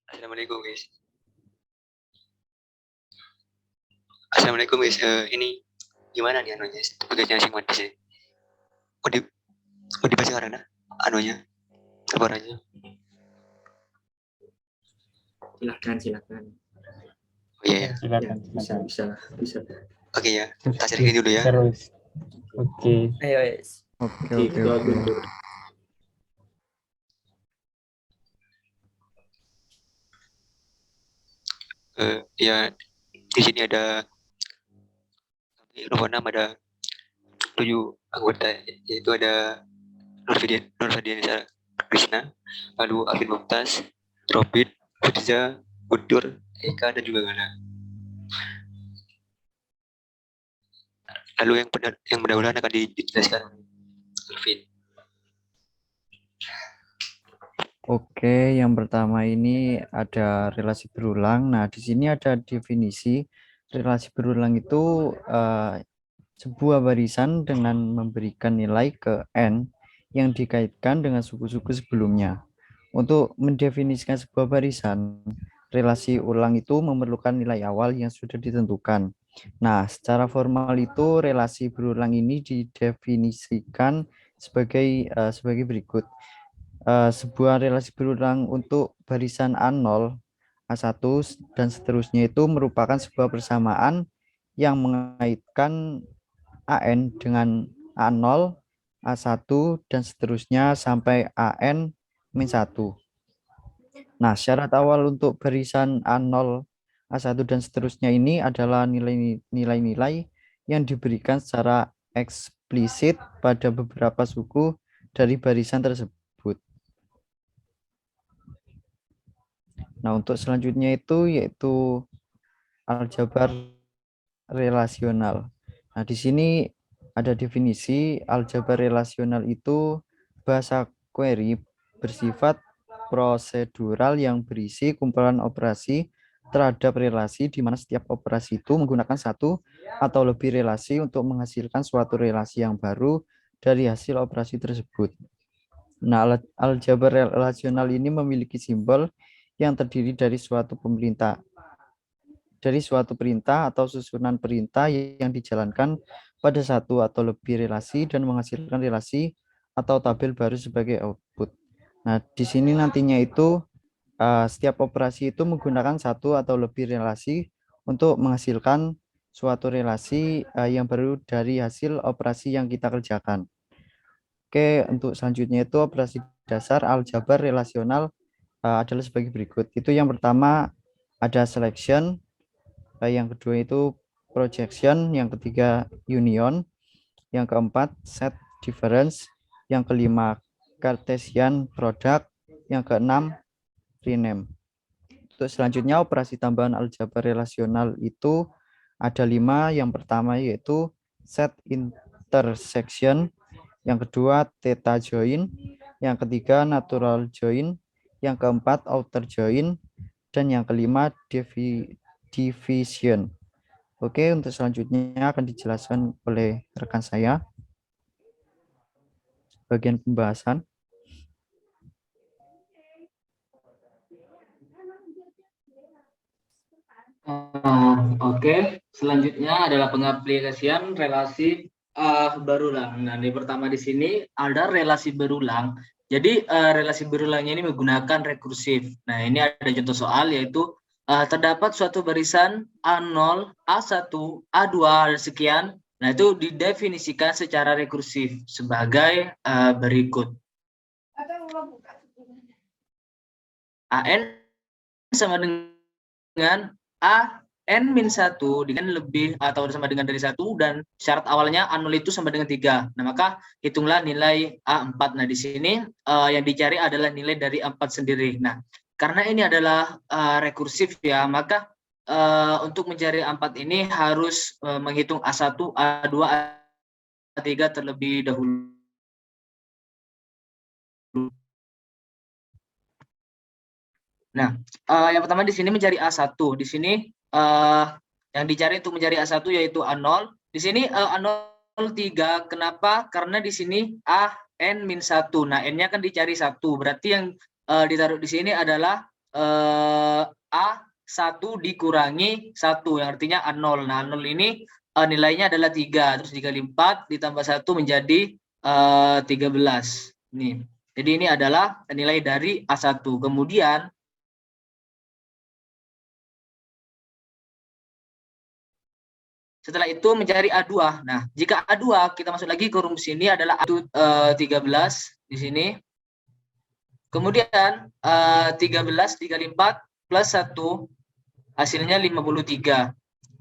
Assalamualaikum guys. Assalamualaikum guys. Ini gimana nih anunya? Tugasnya sing mati sih. Mau dibaca karena anunya laporannya. Silakan. Oh iya ya. Silakan. Bisa. Oke ya. Kita sharing dulu ya. Terus. Oke. Ayo, guys. Oke. Ya di sini ada nomor 6 ada 7 anggota, yaitu ada Nurfadianisa Krishna, lalu Alvin Mumtaz, Robin, Firza, Guntur, Eka, dan juga Gala. Lalu yang berdahuluan akan dijelaskan Alvin. Oke, yang pertama ini ada relasi berulang. Nah, di sini ada definisi relasi berulang itu sebuah barisan dengan memberikan nilai ke n yang dikaitkan dengan suku-suku sebelumnya. Untuk mendefinisikan sebuah barisan, relasi ulang itu memerlukan nilai awal yang sudah ditentukan. Nah, secara formal itu relasi berulang ini didefinisikan sebagai berikut. Sebuah relasi berulang untuk barisan A0, A1, dan seterusnya itu merupakan sebuah persamaan yang mengaitkan AN dengan A0, A1, dan seterusnya sampai AN-1. Nah, syarat awal untuk barisan A0, A1, dan seterusnya ini adalah nilai-nilai yang diberikan secara eksplisit pada beberapa suku dari barisan tersebut. Nah, untuk selanjutnya itu yaitu aljabar relasional. Nah, di sini ada definisi aljabar relasional itu bahasa query bersifat prosedural yang berisi kumpulan operasi terhadap relasi di mana setiap operasi itu menggunakan satu atau lebih relasi untuk menghasilkan suatu relasi yang baru dari hasil operasi tersebut. Nah, aljabar relasional ini memiliki simbol yang terdiri dari suatu perintah atau susunan perintah yang dijalankan pada satu atau lebih relasi dan menghasilkan relasi atau tabel baru sebagai output. Nah, di sini nantinya itu setiap operasi itu menggunakan satu atau lebih relasi untuk menghasilkan suatu relasi yang baru dari hasil operasi yang kita kerjakan. Oke, untuk selanjutnya itu operasi dasar aljabar relasional adalah sebagai berikut. Itu yang pertama ada selection, yang kedua itu projection, yang ketiga union, yang keempat set difference, yang kelima Cartesian product, yang keenam rename. Untuk selanjutnya operasi tambahan aljabar relasional itu ada 5. Yang pertama yaitu set intersection, yang kedua theta join, yang ketiga natural join, yang keempat outer join, dan yang kelima division. Oke, untuk selanjutnya akan dijelaskan oleh rekan saya bagian pembahasan. Oke, selanjutnya adalah pengaplikasian relasi berulang. Nah, di pertama di sini ada relasi berulang. Jadi relasi berulangnya ini menggunakan rekursif. Nah, ini ada contoh soal yaitu terdapat suatu barisan A0, A1, A2 dan sekian. Nah, itu didefinisikan secara rekursif sebagai berikut. AN sama dengan AN-1 dengan lebih atau sama dengan dari 1 dan syarat awalnya A0 itu sama dengan 3. Nah, maka hitunglah nilai A4. Nah, di sini yang dicari adalah nilai dari A4 sendiri. Nah, karena ini adalah rekursif ya, maka untuk mencari A4 ini harus menghitung A1, A2, A3 terlebih dahulu. Nah, yang pertama di sini mencari A1. Di sini yang dicari untuk mencari A1 yaitu A0. Di sini A0 3. Kenapa? Karena di sini A N-1. Nah, N-nya kan dicari 1. Berarti yang ditaruh di sini adalah A1 dikurangi 1, yang artinya A0. Nah, A0 ini nilainya adalah 3, terus dikali 4 ditambah 1 menjadi 13. Nih. Jadi ini adalah nilai dari A1. Kemudian setelah itu mencari A2. Nah, jika A2 kita masuk lagi ke rumus ini adalah A2 13 di sini. Kemudian 13 dikali 4 plus 1 hasilnya 53.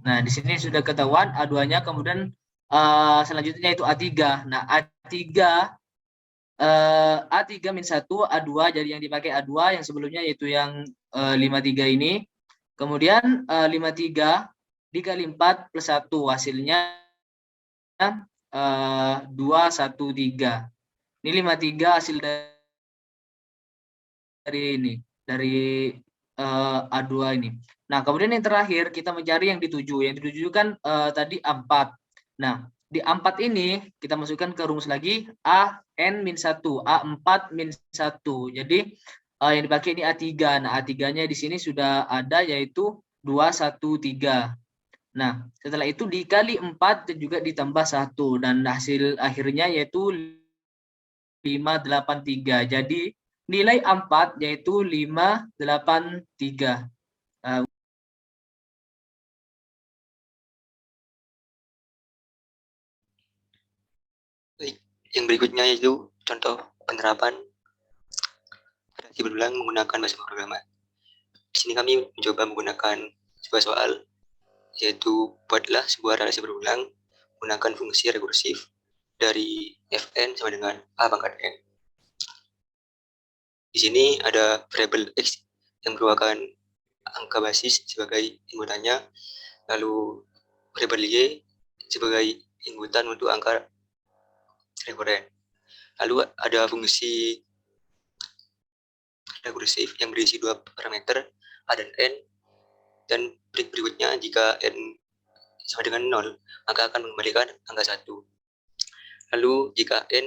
Nah, di sini sudah ketahuan A2-nya, kemudian selanjutnya itu A3. Nah, A3 min 1, A2, jadi yang dipakai A2 yang sebelumnya yaitu yang 53 ini. Kemudian 53 dikali 4 plus 1 hasilnya 213. Ini 53 hasil dari A2 ini. Nah, kemudian yang terakhir kita mencari yang dituju. Yang dituju kan tadi A4. Nah, di A4 ini kita masukkan ke rumus lagi AN min 1, A4 min 1. Jadi yang dipakai ini A3. Nah, A3-nya di sini sudah ada yaitu 213. Nah, setelah itu dikali 4 dan juga ditambah 1 dan hasil akhirnya yaitu 583. Jadi nilai A4 yaitu 583. Baik, yang berikutnya itu contoh penerapan relasi berulang menggunakan bahasa pemrograman. Di sini kami mencoba menggunakan sebuah soal, yaitu buatlah sebuah relasi berulang menggunakan fungsi rekursif dari fn sama dengan a pangkat n. Di sini ada variabel x yang merupakan angka basis sebagai inputannya, lalu variabel y sebagai inputan untuk angka rekuren. Lalu ada fungsi rekursif yang berisi 2 parameter a dan n, dan berikutnya jika n sama dengan 0 maka akan mengembalikan angka 1. Lalu jika n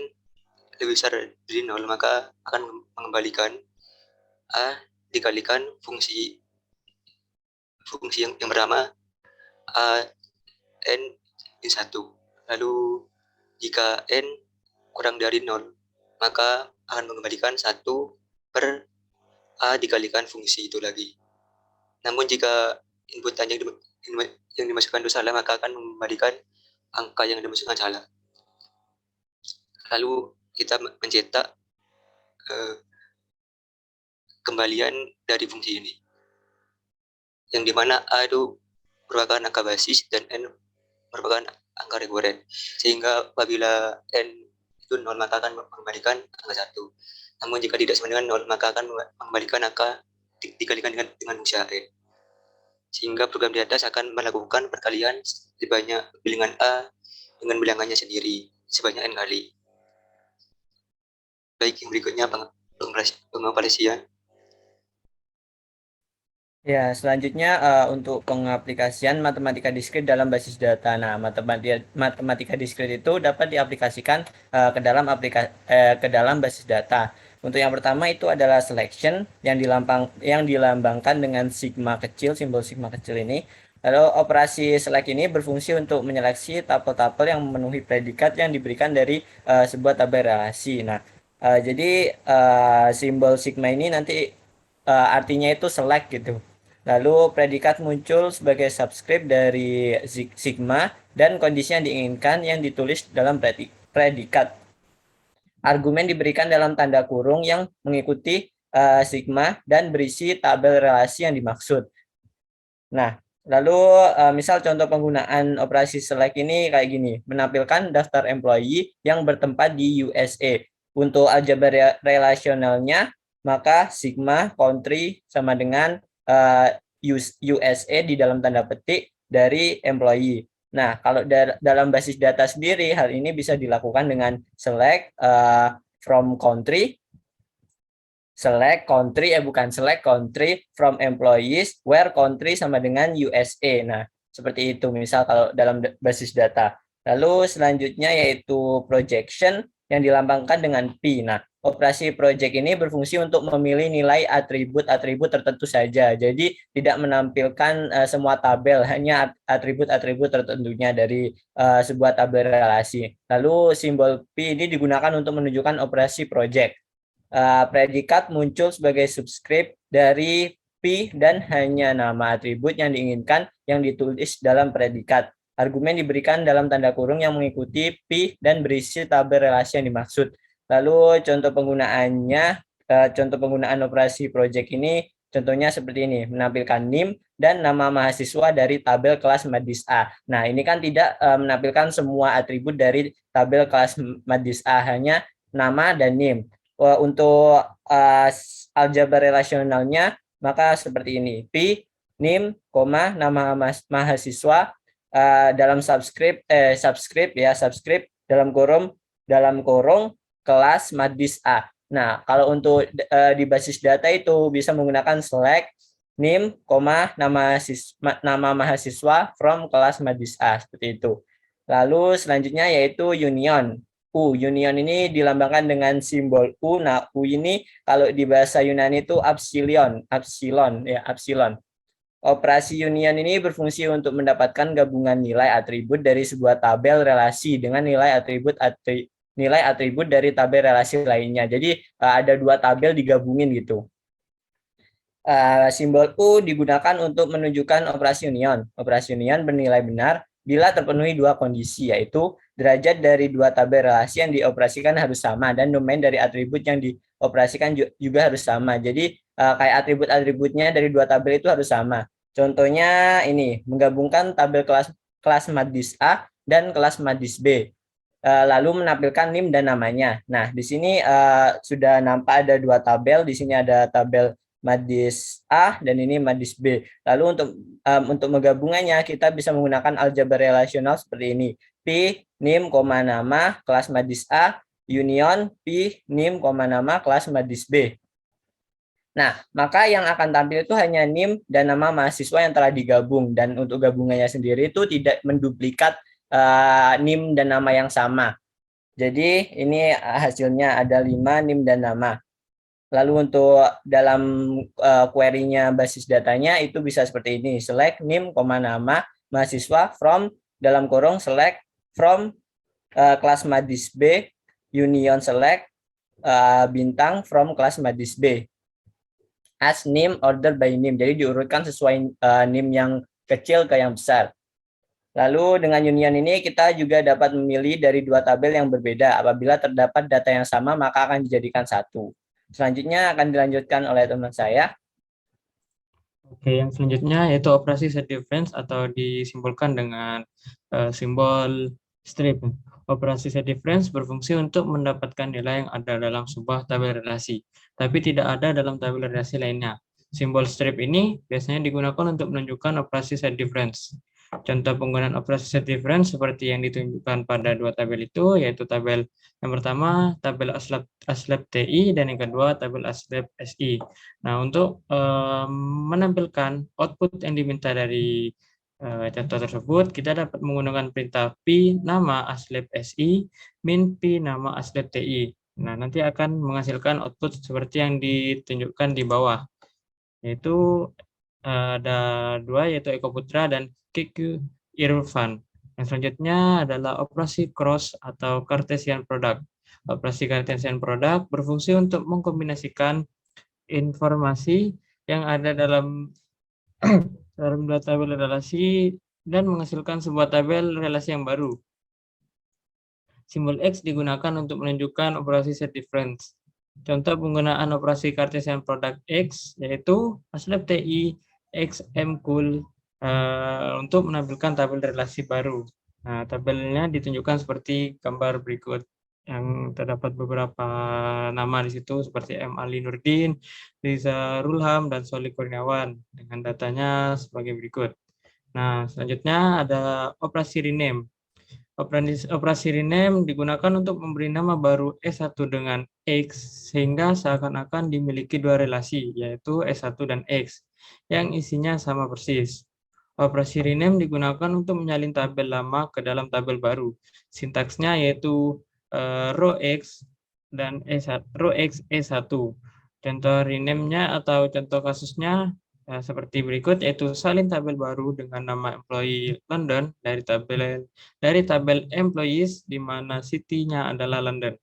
lebih besar dari 0 maka akan mengembalikan a dikalikan fungsi yang bernama a n min 1. Lalu jika n kurang dari 0 maka akan mengembalikan 1 per a dikalikan fungsi itu lagi. Namun jika inputan yang dimasukkan itu salah maka akan mengembalikan angka yang dimasukkan salah. Lalu kita mencetak kembalian dari fungsi ini, yang dimana a itu merupakan angka basis dan n merupakan angka rekuren, sehingga apabila n itu 0 maka akan mengembalikan angka 1. Namun jika tidak sama dengan 0 maka akan mengembalikan angka dikalikan dengan fungsi n. Sehingga program di atas akan melakukan perkalian sebanyak bilangan a dengan bilangannya sendiri sebanyak n kali. Baik, yang berikutnya pengoperasian. Ya, selanjutnya untuk pengaplikasian matematika diskrit dalam basis data. Nah, matematika diskrit itu dapat diaplikasikan ke dalam basis data. Untuk yang pertama itu adalah selection yang dilambangkan dengan sigma kecil, simbol sigma kecil ini. Lalu operasi select ini berfungsi untuk menyeleksi tapel-tapel yang memenuhi predikat yang diberikan dari sebuah tabel relasi. Nah, jadi simbol sigma ini nanti artinya itu select gitu. Lalu predikat muncul sebagai subscript dari sigma dan kondisi yang diinginkan yang ditulis dalam predikat. Argumen diberikan dalam tanda kurung yang mengikuti sigma dan berisi tabel relasi yang dimaksud. Nah, lalu misal contoh penggunaan operasi select ini kayak gini, menampilkan daftar employee yang bertempat di USA. Untuk aljabar relasionalnya, maka sigma country sama dengan USA di dalam tanda petik dari employee. Nah, kalau dalam basis data sendiri, hal ini bisa dilakukan dengan select from country, select country from employees, where country sama dengan USA. Nah, seperti itu misal kalau dalam basis data. Lalu selanjutnya yaitu projection yang dilambangkan dengan P. Nah, operasi project ini berfungsi untuk memilih nilai atribut-atribut tertentu saja. Jadi tidak menampilkan semua tabel, hanya atribut-atribut tertentunya dari sebuah tabel relasi. Lalu simbol P ini digunakan untuk menunjukkan operasi project. Predikat muncul sebagai subscript dari P dan hanya nama atribut yang diinginkan yang ditulis dalam predikat. Argumen diberikan dalam tanda kurung yang mengikuti P dan berisi tabel relasi yang dimaksud. Lalu contoh penggunaan operasi project ini contohnya seperti ini, menampilkan NIM dan nama mahasiswa dari tabel kelas Madis A. Nah, ini kan tidak menampilkan semua atribut dari tabel kelas Madis A, hanya nama dan NIM. Untuk aljabar relasionalnya, maka seperti ini, P, NIM, nama mahasiswa, dalam subscript dalam kurung kelas Madis A. Nah, kalau untuk di basis data itu bisa menggunakan select NIM, nama mahasiswa from kelas Madis A, seperti itu. Lalu selanjutnya yaitu union. Union ini dilambangkan dengan simbol U. Nah, U ini kalau di bahasa Yunani itu epsilon. Operasi union ini berfungsi untuk mendapatkan gabungan nilai atribut dari sebuah tabel relasi dengan nilai atribut dari tabel relasi lainnya. Jadi ada dua tabel digabungin gitu. Simbol U digunakan untuk menunjukkan operasi union. Operasi union bernilai benar bila terpenuhi dua kondisi, yaitu derajat dari dua tabel relasi yang dioperasikan harus sama dan domain dari atribut yang dioperasikan juga harus sama. Jadi kayak atribut-atributnya dari dua tabel itu harus sama. Contohnya ini, menggabungkan tabel kelas Madis A dan kelas Madis B. Lalu menampilkan NIM dan namanya. Nah, di sini sudah nampak ada dua tabel. Di sini ada tabel Madis A dan ini Madis B. Lalu untuk menggabungannya kita bisa menggunakan aljabar relasional seperti ini. P, NIM, nama, kelas Madis A, union, P, NIM, nama, kelas Madis B. Nah, maka yang akan tampil itu hanya NIM dan nama mahasiswa yang telah digabung. Dan untuk gabungannya sendiri itu tidak menduplikat NIM dan nama yang sama. Jadi ini hasilnya ada 5 NIM dan nama. Lalu untuk dalam query-nya basis datanya itu bisa seperti ini. Select NIM, nama, mahasiswa from dalam kurung select from kelas Madis B, union select bintang from kelas Madis B. As NIM order by NIM. Jadi diurutkan sesuai NIM yang kecil ke yang besar. Lalu dengan union ini kita juga dapat memilih dari dua tabel yang berbeda. Apabila terdapat data yang sama maka akan dijadikan satu. Selanjutnya akan dilanjutkan oleh teman saya. Oke, yang selanjutnya yaitu operasi set difference atau disimbolkan dengan simbol strip. Operasi set difference berfungsi untuk mendapatkan nilai yang ada dalam sebuah tabel relasi, tapi tidak ada dalam tabel relasi lainnya. Simbol strip ini biasanya digunakan untuk menunjukkan operasi set difference. Contoh penggunaan operasi set difference seperti yang ditunjukkan pada dua tabel itu, yaitu tabel yang pertama, tabel ASLAB TI, dan yang kedua, tabel ASLAB SI. Nah, untuk menampilkan output yang diminta dari contoh tersebut, kita dapat menggunakan perintah P nama ASLAB SI, min P nama ASLAB TI. Nah, nanti akan menghasilkan output seperti yang ditunjukkan di bawah, yaitu ada dua, yaitu Eko Putra dan KQ Irfan. Yang selanjutnya adalah operasi cross atau Cartesian product. Operasi Cartesian product berfungsi untuk mengkombinasikan informasi yang ada dalam dua tabel relasi dan menghasilkan sebuah tabel relasi yang baru. Simbol X digunakan untuk menunjukkan operasi set difference. Contoh penggunaan operasi Cartesian product X yaitu ASLAB TI X M Cool untuk menampilkan tabel relasi baru. Nah, tabelnya ditunjukkan seperti gambar berikut, yang terdapat beberapa nama di situ seperti M. Ali Nurdin, Riza Rulham, dan Soli Kurniawan dengan datanya sebagai berikut. Nah, selanjutnya ada operasi rename. Operasi rename digunakan untuk memberi nama baru S1 dengan X sehingga seakan-akan dimiliki dua relasi, yaitu S1 dan X, yang isinya sama persis. Operasi rename digunakan untuk menyalin tabel lama ke dalam tabel baru. Sintaksnya yaitu row X dan row X E1. Contoh rename-nya atau contoh kasusnya seperti berikut, yaitu salin tabel baru dengan nama employee London dari tabel employees di mana city-nya adalah London.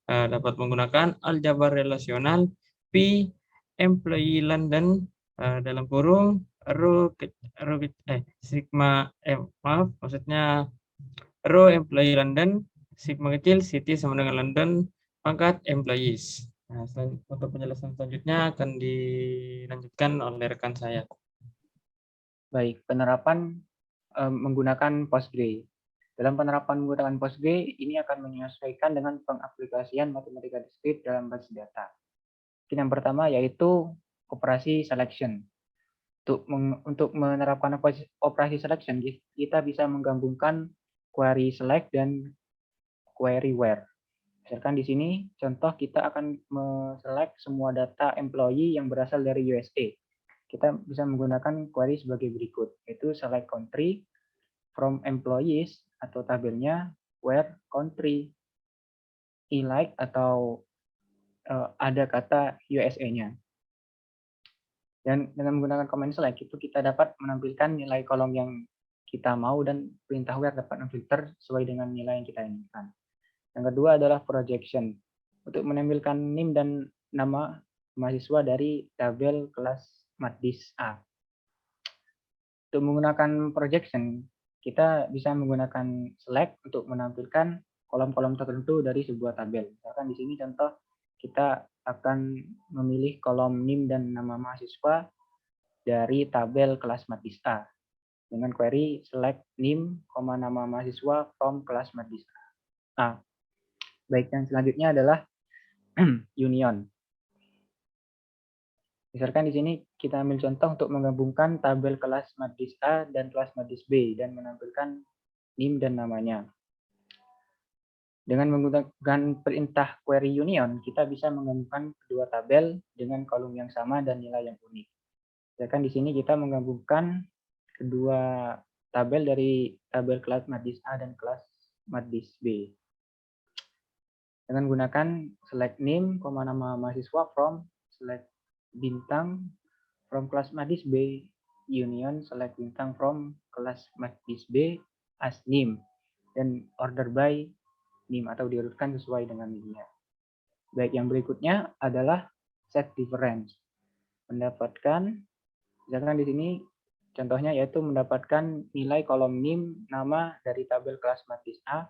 Dapat menggunakan aljabar relasional P employee London dalam kurung sigma maksudnya row employee London, sigma kecil city sama dengan London pangkat employees. Nah, untuk penjelasan selanjutnya akan dilanjutkan oleh rekan saya. Baik, penerapan menggunakan Postgre. Dalam penerapan menggunakan Postgre, ini akan menyesuaikan dengan pengaplikasian matematika diskrit dalam basis data. Yang pertama yaitu operasi selection. Untuk menerapkan operasi selection, kita bisa menggabungkan query select dan query where. Misalkan di sini contoh kita akan select semua data employee yang berasal dari USA. Kita bisa menggunakan query sebagai berikut, yaitu select country from employees atau tabelnya where country elike atau ada kata USA-nya. Dan dengan menggunakan command select itu kita dapat menampilkan nilai kolom yang kita mau dan perintah where dapat memfilter sesuai dengan nilai yang kita inginkan. Yang kedua adalah projection. Untuk menampilkan NIM dan nama mahasiswa dari tabel kelas Matdis A. Untuk menggunakan projection, kita bisa menggunakan select untuk menampilkan kolom-kolom tertentu dari sebuah tabel. Misalkan di sini contoh kita akan memilih kolom NIM dan nama mahasiswa dari tabel kelas Matdis A dengan query select NIM, nama mahasiswa from kelas Matdis A. Baik, yang selanjutnya adalah union. Misalkan di sini kita ambil contoh untuk menggabungkan tabel kelas Matdis A dan kelas Matdis B dan menampilkan NIM dan namanya. Dengan menggunakan perintah query union, kita bisa menggabungkan kedua tabel dengan kolom yang sama dan nilai yang unik. Misalkan di sini kita menggabungkan kedua tabel dari tabel kelas Matdis A dan kelas Matdis B. Dengan gunakan select name, nama mahasiswa from select bintang from kelas Matdis B union select bintang from kelas Matdis B as name dan order by name atau diurutkan sesuai dengan nilainya. Baik, yang berikutnya adalah set difference. Mendapatkan, misalkan di sini contohnya yaitu mendapatkan nilai kolom name nama dari tabel kelas Matdis A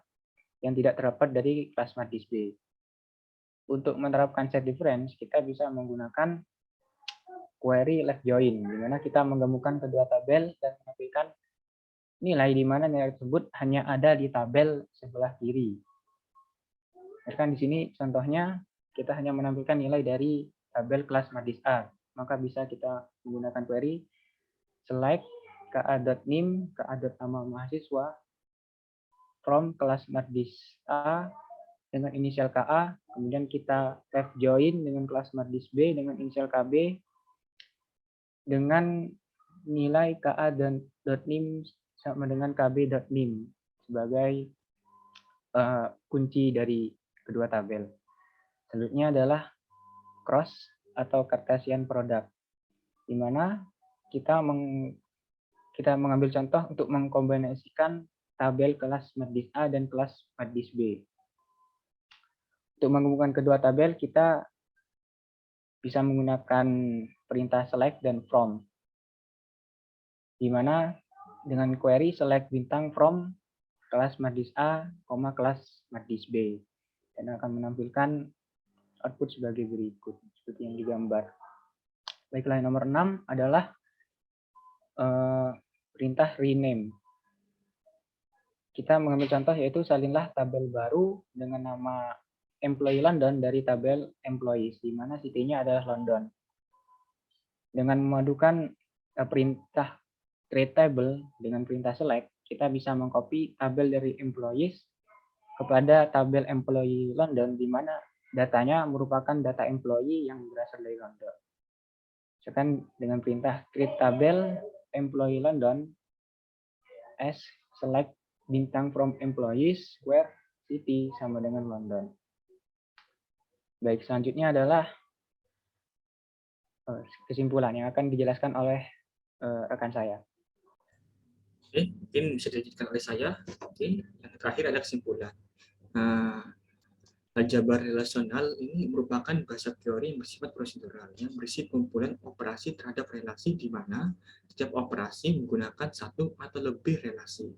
yang tidak terdapat dari kelas Matdis B. Untuk menerapkan set difference, kita bisa menggunakan query left join, di mana kita menggabungkan kedua tabel dan menampilkan nilai di mana nilai tersebut hanya ada di tabel sebelah kiri. Misalkan di sini contohnya kita hanya menampilkan nilai dari tabel kelas Matdis A, maka bisa kita menggunakan query select ka.nim, ka.nama mahasiswa from kelas Matdis A dengan inisial KA, kemudian kita left join dengan kelas Matdis B dengan inisial KB dengan nilai KA dan .nim sama dengan KB.nim sebagai kunci dari kedua tabel. Selanjutnya adalah cross atau Cartesian product, di mana kita mengambil contoh untuk mengkombinasikan tabel kelas Matdis A dan kelas Matdis B. Untuk menggabungkan kedua tabel, kita bisa menggunakan perintah select dan from, di mana dengan query select bintang from kelas Matdis A, kelas Matdis B, dan akan menampilkan output sebagai berikut, seperti yang digambar. Baiklah, nomor 6 adalah perintah rename. Kita mengambil contoh yaitu salinlah tabel baru dengan nama employee London dari tabel employees, di mana city-nya adalah London. Dengan memadukan perintah create table dengan perintah select, kita bisa mengcopy tabel dari employees kepada tabel employee London, di mana datanya merupakan data employee yang berasal dari London. Misalkan dengan perintah create tabel employee London as select bintang from employees where city sama dengan London. Baik, selanjutnya adalah kesimpulan yang akan dijelaskan oleh rekan saya. Oke, mungkin bisa dilanjutkan oleh saya. Oke, yang terakhir adalah kesimpulan. Aljabar relasional ini merupakan bahasa teori yang bersifat prosedural yang berisi kumpulan operasi terhadap relasi di mana setiap operasi menggunakan satu atau lebih relasi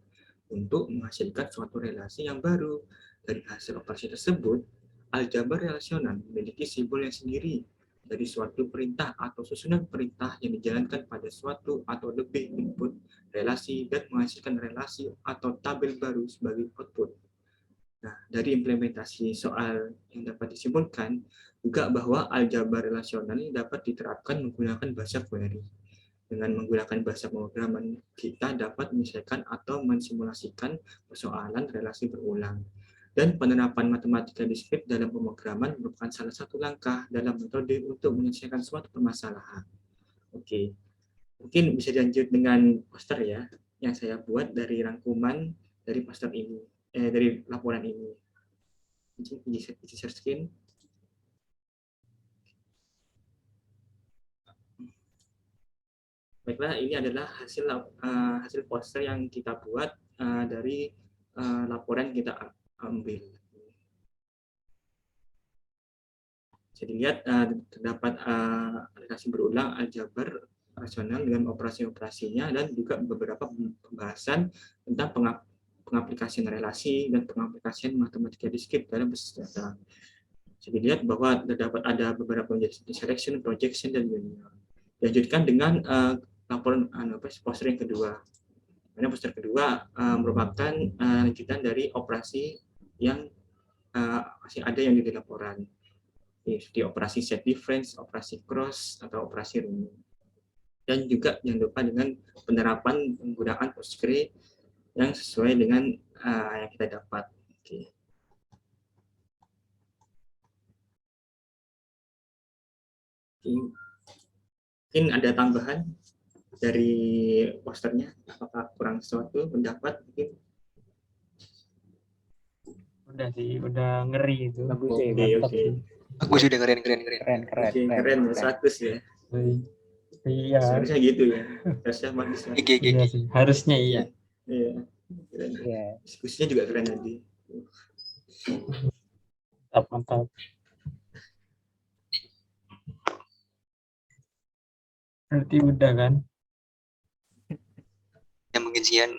untuk menghasilkan suatu relasi yang baru. Dari hasil operasi tersebut, aljabar relasional memiliki simbol yang sendiri dari suatu perintah atau susunan perintah yang dijalankan pada suatu atau lebih input relasi dan menghasilkan relasi atau tabel baru sebagai output. Nah, dari implementasi soal yang dapat disimpulkan juga bahwa aljabar relasional ini dapat diterapkan menggunakan bahasa query. Dengan menggunakan bahasa pemrograman, kita dapat menyelesaikan atau mensimulasikan persoalan relasi berulang. Dan penerapan matematika diskrit dalam pemrograman merupakan salah satu langkah dalam metode untuk menyelesaikan suatu permasalahan. Oke, mungkin bisa dilanjut dengan poster ya, yang saya buat dari rangkuman dari poster ini. Dari laporan ini. Bisa share screen. Baiklah, ini adalah hasil poster yang kita buat dari laporan kita ambil. Bisa dilihat terdapat relasi berulang aljabar rasional dengan operasi-operasinya dan juga beberapa pembahasan tentang pengaplikasian relasi dan pengaplikasian matematika diskrit dalam basis data. Jadi dilihat bahwa terdapat ada beberapa selection, projection, dan union. Dilanjutkan dengan laporan poster yang kedua. Karena poster kedua merupakan lanjutan dari operasi yang masih ada yang di laporan. Di operasi set difference, operasi cross, atau operasi running. Dan juga jangan lupa dengan penerapan penggunaan Postgre yang sesuai dengan yang kita dapat. Oke. Mungkin ada tambahan dari posternya, apakah kurang sesuatu pendapat mungkin? Udah sih, udah ngeri itu. Bagus sih, Oke. Aku sudah keren. keren. 100 ya. Iya. Seharusnya gitu ya. Harusnya bagus. Iya sih, harusnya iya. Iya. Keren. Iya. Diskusinya juga keren tadi. Mantap. Berarti udah kan? Yang mungkin sekian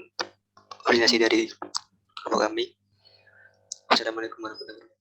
koordinasi dari kelompok kami. Wassalamualaikum warahmatullahi wabarakatuh.